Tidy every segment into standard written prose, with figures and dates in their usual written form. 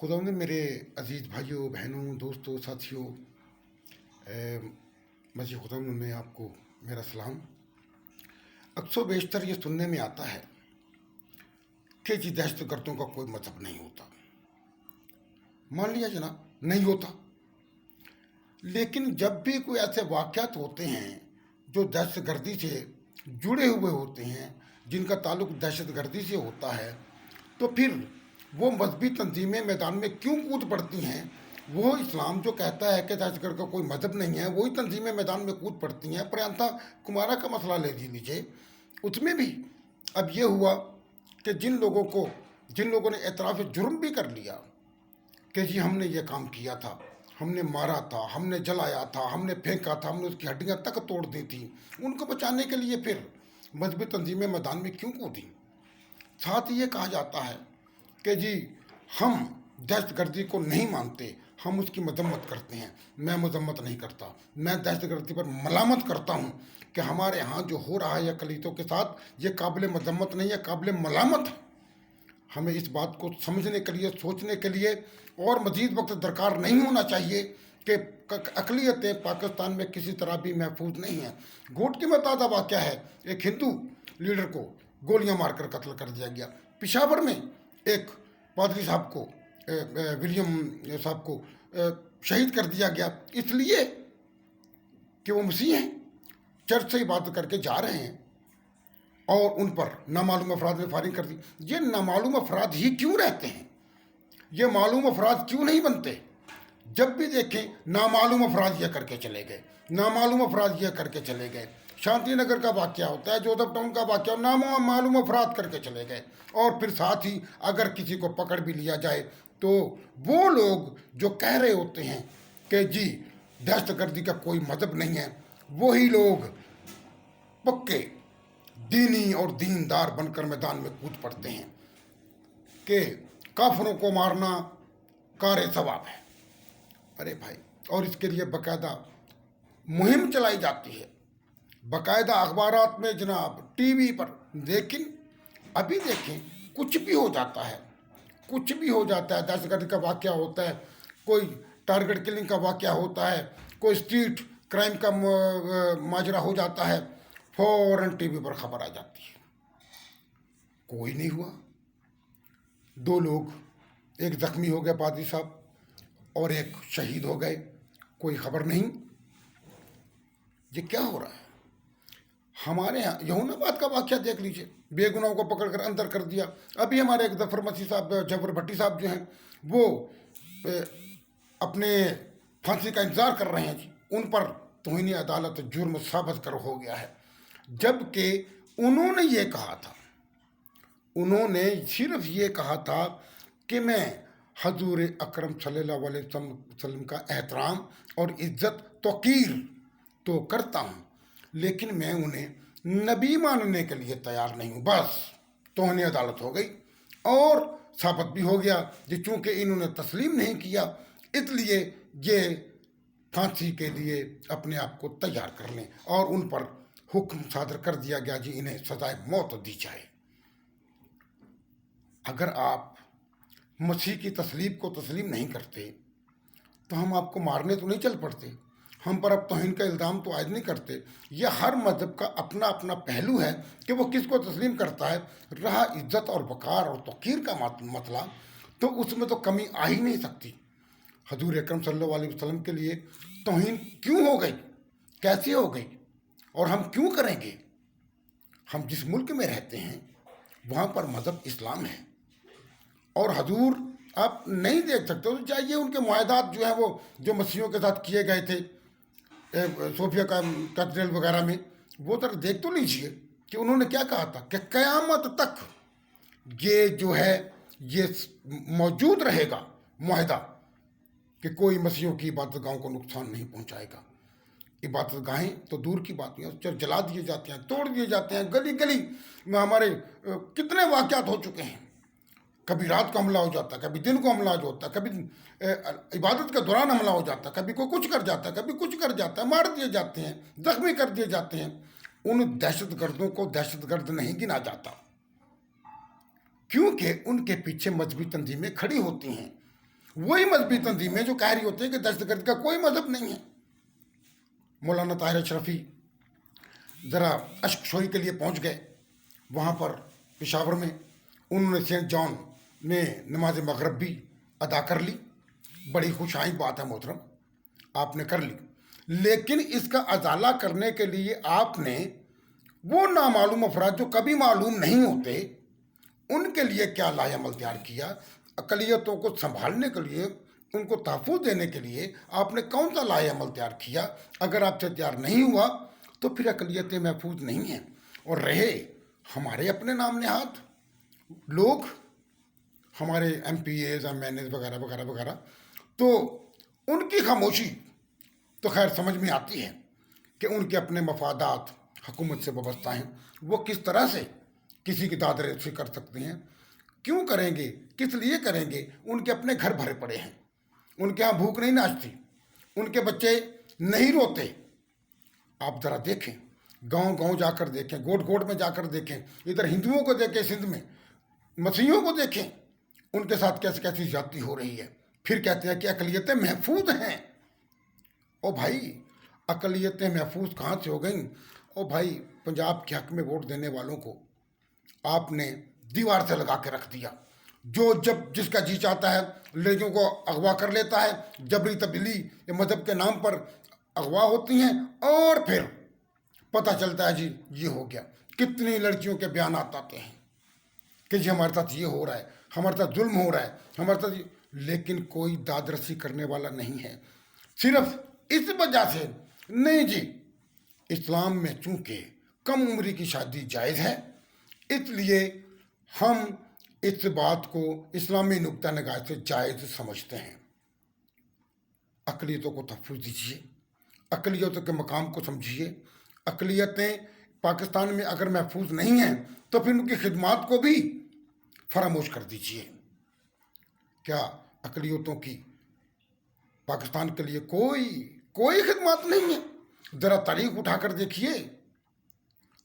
खुदावंद ने मेरे अजीज़ भाइयों बहनों दोस्तों साथियों, मसीह खुदावंद में आपको मेरा सलाम। अक्सर बेशतर ये सुनने में आता है कि जी दहशतगर्दों का कोई मतलब नहीं होता। मान लिया जनाब, नहीं होता, लेकिन जब भी कोई ऐसे वाक़यात होते हैं जो दहशतगर्दी से जुड़े हुए होते हैं, जिनका ताल्लुक दहशतगर्दी से होता है, तो फिर वो मजहबी तंजीमें मैदान में क्यों कूद पड़ती हैं। वो इस्लाम जो कहता है कि दहशतगर्द का कोई मजहब नहीं है, वही तंजीमें मैदान में कूद पड़ती हैं। प्रियंका कुमारा का मसला ले लीजिए, उसमें भी अब ये हुआ कि जिन लोगों ने एतराफ़ जुर्म भी कर लिया कि जी हमने ये काम किया था, हमने मारा था, हमने जलाया था, हमने फेंका था, हमने उसकी हड्डियाँ तक तोड़ दी थी, उनको बचाने के लिए फिर मजहबी तंजीमें मैदान में क्यों कूदी। साथ ही ये कहा जाता है कि जी हम दहशतगर्दी को नहीं मानते, हम उसकी मजम्मत करते हैं। मैं मजम्मत नहीं करता, मैं दहशतगर्दी पर मलामत करता हूँ कि हमारे यहाँ जो हो रहा है अक़लियतों के साथ, ये काबिल मजम्मत नहीं है, काबिल मलामत है। हमें इस बात को समझने के लिए, सोचने के लिए और मज़ीद वक्त दरकार नहीं होना चाहिए कि अक़लियतें पाकिस्तान में किसी तरह भी महफूज नहीं हैं। घोटकी में ताज़ा वाक़या है, एक हिंदू लीडर को गोलियां मारकर कत्ल कर दिया गया। पेशावर में एक पादरी साहब को, विलियम साहब को शहीद कर दिया गया, इसलिए कि वो मसीह हैं, चर्च से इबादत करके जा रहे हैं और उन पर नामालूम अफराद ने फायरिंग कर दी। ये नामालूम अफराद ही क्यों रहते हैं, ये मालूम अफराद क्यों नहीं बनते। जब भी देखें नामालूम अफराद यह करके चले गए, नामालूम अफराद यह करके चले गए। शांति नगर का वाक़या होता है, जोधपुर टाउन का वाक़या, नामालूम अफराद करके चले गए। और फिर साथ ही अगर किसी को पकड़ भी लिया जाए तो वो लोग जो कह रहे होते हैं कि जी दहशतगर्दी का कोई मजहब नहीं है, वही लोग पक्के दीनी और दीनदार बनकर मैदान में कूद पड़ते हैं कि काफिरों को मारना कार सवाब है। अरे भाई, और इसके लिए बाकायदा मुहिम चलाई जाती है, बाकायदा अखबारात में जनाब, टीवी पर। लेकिन अभी देखें, कुछ भी हो जाता है, कुछ भी हो जाता है। दहशतगर्दी का वाक़या होता है, कोई टारगेट किलिंग का वाक़या होता है, कोई स्ट्रीट क्राइम का माजरा हो जाता है, फौरन टीवी पर खबर आ जाती है। कोई नहीं हुआ, 2 लोग, एक ज़ख्मी हो गए पादरी साहब और एक शहीद हो गए, कोई खबर नहीं। ये क्या हो रहा है। हमारे यहाँ यहूनाबाद का वाक़या देख लीजिए, बेगुनाहों को पकड़ कर अंदर कर दिया। अभी हमारे एक जफर मसीह साहब, जफर भट्टी साहब जो हैं, वो अपने फांसी का इंतज़ार कर रहे हैं जी, उन पर तौहीन अदालत जुर्म साबित कर हो गया है। जबकि उन्होंने ये कहा था, उन्होंने सिर्फ ये कहा था कि मैं हजूर अकरम सल्लल्लाहु अलैहि वसल्लम का एहतराम और इज़्ज़त तौक़ीर तो करता हूँ, लेकिन मैं उन्हें नबी मानने के लिए तैयार नहीं हूँ। बस तौहीन अदालत हो गई और साबित भी हो गया कि चूँकि इन्होंने तस्लीम नहीं किया, इसलिए ये फांसी के लिए अपने आप को तैयार कर लें और उन पर हुक्म सादर कर दिया गया जी इन्हें सजाए मौत दी जाए। अगर आप मसीह की तस्लीब को तस्लीम नहीं करते तो हम आपको मारने तो नहीं चल पड़ते, हम पर अब तौहीन का इल्ज़ाम तो आयद नहीं करते। यह हर मज़हब का अपना अपना पहलू है कि वो किसको तस्लीम करता है। रहा इज़्ज़त और वक़ार और तौक़ीर का मसला, तो उसमें तो कमी आ ही नहीं सकती। हजूर अकरम सल्लल्लाहु अलैहि वसल्लम के लिए तौहीन क्यों हो गई, कैसे हो गई और हम क्यों करेंगे। हम जिस मुल्क में रहते हैं वहाँ पर मज़हब इस्लाम है और हजूर आप नहीं देख सकते तो चाहिए उनके मुआहदात जो हैं वो जो मसीहों के साथ किए गए थे सोफिया का कैथेड्रल वगैरह में, वो तक देख तो लीजिए कि उन्होंने क्या कहा था कि क़यामत तक ये जो है ये मौजूद रहेगा मुआहदा कि कोई मसीहों की इबादत गाहों को नुकसान नहीं पहुंचाएगा। इबादत गाहें तो दूर की बात नहीं है, जला दिए जाते हैं, तोड़ दिए जाते हैं। गली गली में हमारे कितने वाक़यात हो चुके हैं, कभी रात को हमला हो जाता है, कभी दिन को हमला हो जाता है, कभी इबादत के दौरान हमला हो जाता है, कभी कोई कुछ कर जाता है, कभी कुछ कर जाता है, मार दिए जाते हैं, जख्मी कर दिए जाते हैं। उन दहशतगर्दों को दहशतगर्द नहीं गिना जाता, क्योंकि उनके पीछे मजहबी तंजीमें खड़ी होती हैं वही मजहबी तंजीमें जो कह रही होती है कि दहशतगर्दी का कोई मजहब नहीं है। मौलाना ताहिर अशरफी ज़रा अश्कशोई के लिए पहुंच गए वहाँ पर पेशावर में। उन्होंने सेंट जॉन में नमाज मगरब भी अदा कर ली। बड़ी खुशाइन बात है मोहतरम, आपने कर ली। लेकिन इसका अजाला करने के लिए आपने वो नामालूम अफराद जो कभी मालूम नहीं होते उनके लिए क्या लाएअमल तैयार किया? अक़लियतों को संभालने के लिए, उनको तहफ़्फ़ुज़ देने के लिए आपने कौन सा लाएअमल तैयार किया? अगर आपसे तैयार नहीं हुआ तो फिर अक़लियतें महफूज नहीं हैं। और रहे हमारे अपने नाम नहाद लोग, हमारे MPAs MNAs वगैरह वगैरह वगैरह, तो उनकी खामोशी तो खैर समझ में आती है कि उनके अपने मफादात हुकूमत से वाबस्ता हैं। वो किस तरह से किसी की दादरसी कर सकते हैं, क्यों करेंगे, किस लिए करेंगे? उनके अपने घर भरे पड़े हैं, उनके यहाँ भूख नहीं नाचती, उनके बच्चे नहीं रोते। आप ज़रा देखें, गांव गांव जाकर देखें, गोट गोट में जाकर देखें, इधर हिंदुओं को देखें सिंध में, मसीहियों को देखें, उनके साथ कैसे कैसी ज्यादती हो रही है। फिर कहते हैं कि अक़लियतें महफूज हैं। ओ भाई, अक़लियतें महफूज कहाँ से हो गई? ओ भाई, पंजाब के हक में वोट देने वालों को आपने दीवार से लगा के रख दिया। जो जब जिसका जी चाहता है लड़कियों को अगवा कर लेता है, जबरी तब्दीली या मजहब के नाम पर अगवा होती हैं, और फिर पता चलता है जी ये हो गया। कितनी लड़कियों के बयान आते हैं कि जी हमारे साथ ये हो रहा है, हमारे साथ जुल्म हो रहा है, हमारे साथ, लेकिन कोई दादरसी करने वाला नहीं है। सिर्फ इस वजह से नहीं जी, इस्लाम में चूंकि कम उम्र की शादी जायज़ है, इसलिए हम इस बात को इस्लामी नुक्ता निगाह से जायज़ समझते हैं। अक़लियतों को तहफ़्फ़ुज़ दीजिए, अक़लियतों के मकाम को समझिए। अक़लियतें पाकिस्तान में अगर महफूज नहीं हैं तो फिर उनकी खिदमात को भी फरामोश कर दीजिए। क्या अक़लियतों की पाकिस्तान के लिए कोई खिदमत नहीं है? ज़रा तारीख उठाकर देखिए,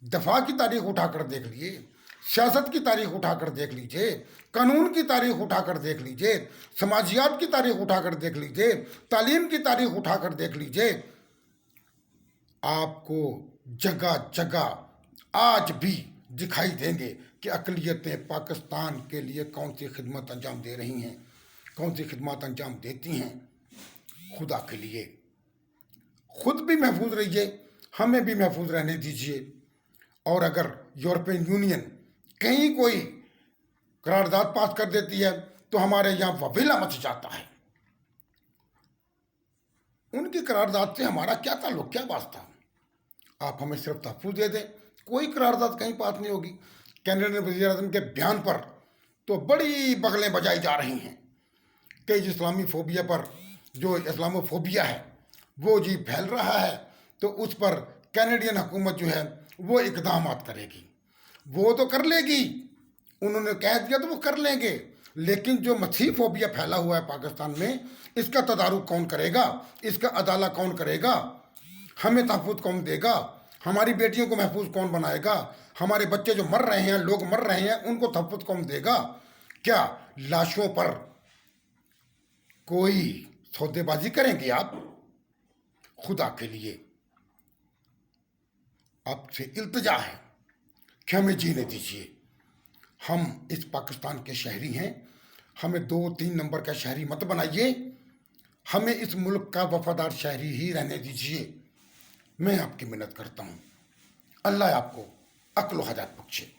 दफा की तारीख उठाकर देख लीजिए, सियासत की तारीख उठाकर देख लीजिए, कानून की तारीख उठाकर देख लीजिए, समाजियात की तारीख उठाकर देख लीजिए, तालीम की तारीख उठाकर देख लीजिए। आपको जगह जगह आज भी दिखाई देंगे कि अक़लियतें पाकिस्तान के लिए कौन सी खिदमत अंजाम दे रही हैं, कौन सी खिदमत अंजाम देती हैं। खुदा के लिए खुद भी महफूज रहिए, हमें भी महफूज रहने दीजिए। और अगर यूरोपियन यूनियन कहीं कोई करारदाद पास कर देती है तो हमारे यहाँ वबीला मच जाता है। उनकी करारदाद से हमारा क्या ताल्लुक, क्या वास्ता? आप हमें सिर्फ तहफ़्फ़ुज़ दे दें, कोई करारदाद कहीं पास नहीं होगी। कैनेडियन वज़ीर-ए-आज़म के बयान पर तो बड़ी बगलें बजाई जा रही हैं कि इस्लामी फोबिया पर, जो इस्लामोफोबिया है वो जी फैल रहा है, तो उस पर कैनेडियन हुकूमत जो है वो इक़दामात करेगी। वो तो कर लेगी, उन्होंने कह दिया तो वो कर लेंगे, लेकिन जो मसीह फोबिया फैला हुआ है पाकिस्तान में, इसका तदारुक कौन करेगा? इसका अदाला कौन करेगा? हमें तहफ़्फ़ुज़ कौन देगा? हमारी बेटियों को महफूज कौन बनाएगा? हमारे बच्चे जो मर रहे हैं, लोग मर रहे हैं, उनको तहफ़्फ़ुज़ कौन देगा? क्या लाशों पर कोई सौदेबाजी करेंगे आप? खुदा के लिए आपसे इल्तिजा है कि हमें जीने दीजिए। हम इस पाकिस्तान के शहरी हैं, हमें 2-3 नंबर का शहरी मत बनाइए, हमें इस मुल्क का वफादार शहरी ही रहने दीजिए। मैं आपकी मिन्नत करता हूँ। अल्लाह आपको अक्ल व हदायत बख्शे।